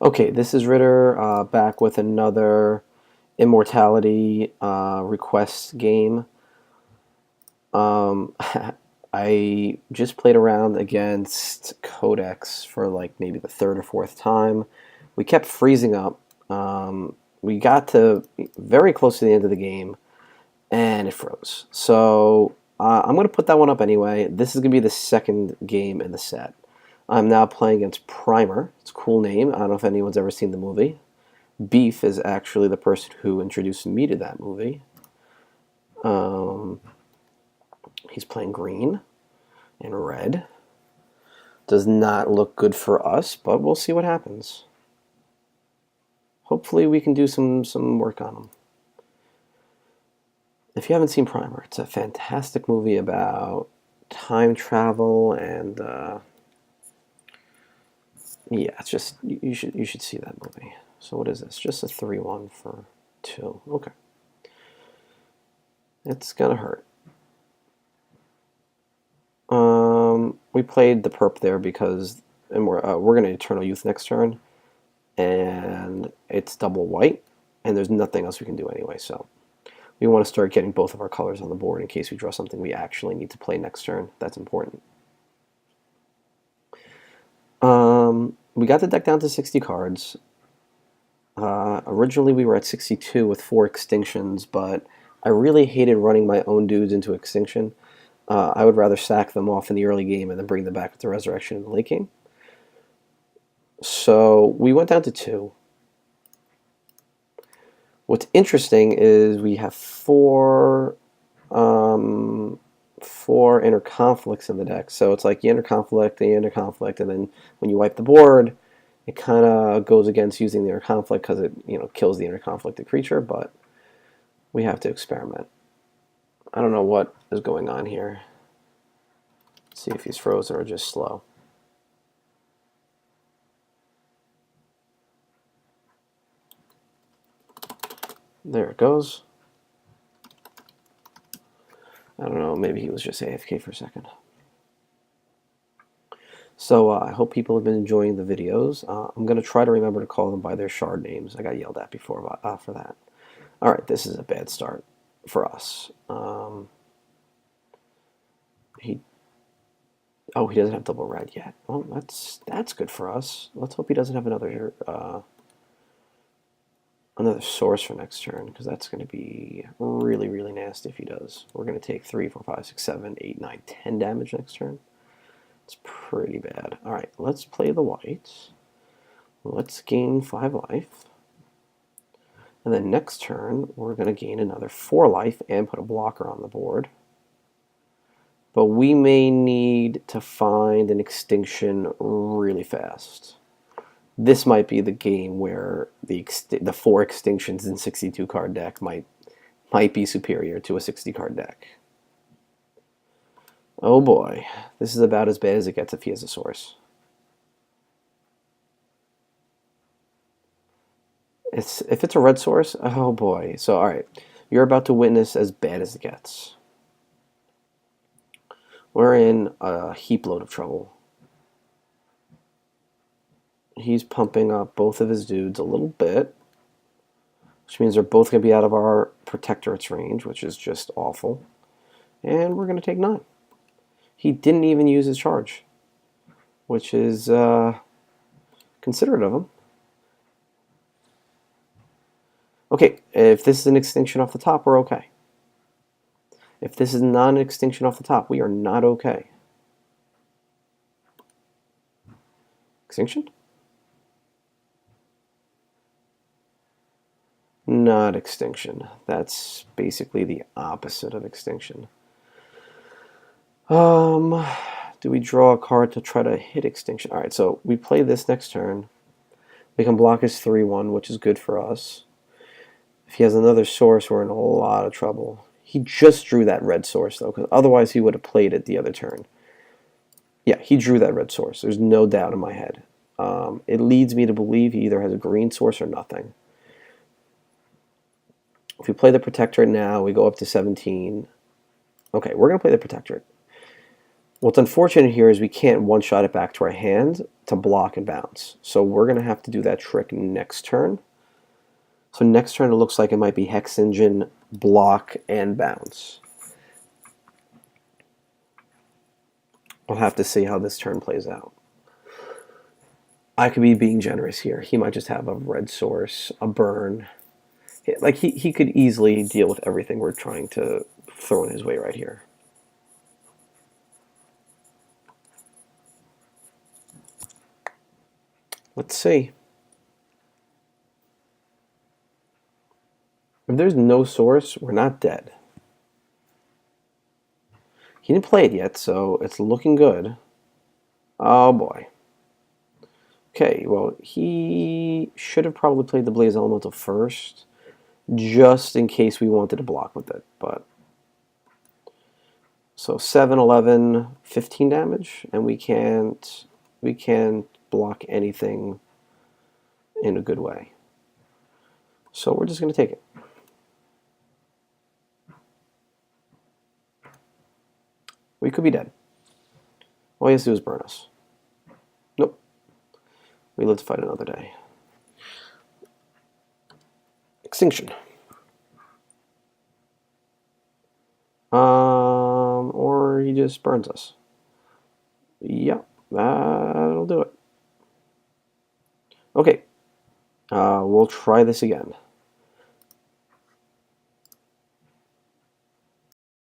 Okay, this is Ritter back with another Immortality request game. Um, I just played around against Codex for like maybe the third or fourth time. We kept freezing up. We got to very close to the end of the game and it froze. So I'm going to put that one up anyway. This is going to be the second game in the set. I'm now playing against Primer. It's a cool name. I don't know if anyone's ever seen the movie. Beef is actually the person who introduced me to that movie. Um, he's playing green and red. Does not look good for us, but we'll see what happens. Hopefully we can do some work on him. If you haven't seen Primer, it's a fantastic movie about time travel and yeah, it's just you should see that movie. So what is this? Just a 3-1 for 2. Okay. It's gonna hurt. We played the perp there because and we're gonna Eternal Youth next turn, and it's double white, and there's nothing else we can do anyway. So we want to start getting both of our colors on the board in case we draw something we actually need to play next turn. That's important. We got the deck down to 60 cards. Originally we were at 62 with 4 extinctions, but I really hated running my own dudes into extinction. I would rather sack them off in the early game and then bring them back with the resurrection in the late game. So we went down to 2. What's interesting is we have 4 inner conflicts in the deck. So it's like the inner conflict, and then when you wipe the board, it kind of goes against using the inner conflict because it kills the inner conflicted creature, but we have to experiment. I don't know what is going on here. Let's see if he's frozen or just slow. There it goes. I don't know, maybe he was just AFK for a second. So I hope people have been enjoying the videos. I'm going to try to remember to call them by their shard names. I got yelled at before for that. Alright, this is a bad start for us. He doesn't have double red yet. Oh, that's good for us. Let's hope he doesn't have another source for next turn, because that's going to be really, really nasty if he does. We're going to take 3, 4, 5, 6, 7, 8, 9, 10 damage next turn. It's pretty bad. Alright, let's play the whites. Let's gain 5 life. And then next turn, we're going to gain another 4 life and put a blocker on the board. But we may need to find an extinction really fast. This might be the game where the 4 extinctions in 62 card deck might be superior to a 60 card deck. Oh boy, this is about as bad as it gets if he has a source. If it's a red source, oh boy. So alright, you're about to witness as bad as it gets. We're in a heap load of trouble. He's pumping up both of his dudes a little bit, which means they're both going to be out of our Protectorate's range, which is just awful. And we're going to take 9. He didn't even use his charge, which is considerate of him. Okay, if this is an extinction off the top, we're okay. If this is not an extinction off the top, we are not okay. Extinction? Not extinction. That's basically the opposite of extinction. Do we draw a card to try to hit extinction? Alright, so we play this next turn. We can block his 3-1, which is good for us. If he has another source, we're in a lot of trouble. He just drew that red source, though, because otherwise he would have played it the other turn. Yeah, he drew that red source. There's no doubt in my head. It leads me to believe he either has a green source or nothing. If we play the Protectorate now, we go up to 17. Okay, we're going to play the Protectorate. What's unfortunate here is we can't one-shot it back to our hand, to block and bounce. So we're going to have to do that trick next turn. So next turn it looks like it might be Hex Engine, block, and bounce. We'll have to see how this turn plays out. I could be being generous here. He might just have a red source, a burn. Like he could easily deal with everything we're trying to throw in his way right here. Let's see. If there's no source, we're not dead. He didn't play it yet, so it's looking good. Oh boy. Okay, well, he should have probably played the Blaze Elemental first, just in case we wanted to block with it. But so 7, 11, 15 damage, and we can't block anything in a good way. So we're just going to take it. We could be dead. All he has to do is burn us. Nope. We live to fight another day. Extinction. Or he just burns us. Yep, that'll do it. Okay, we'll try this again.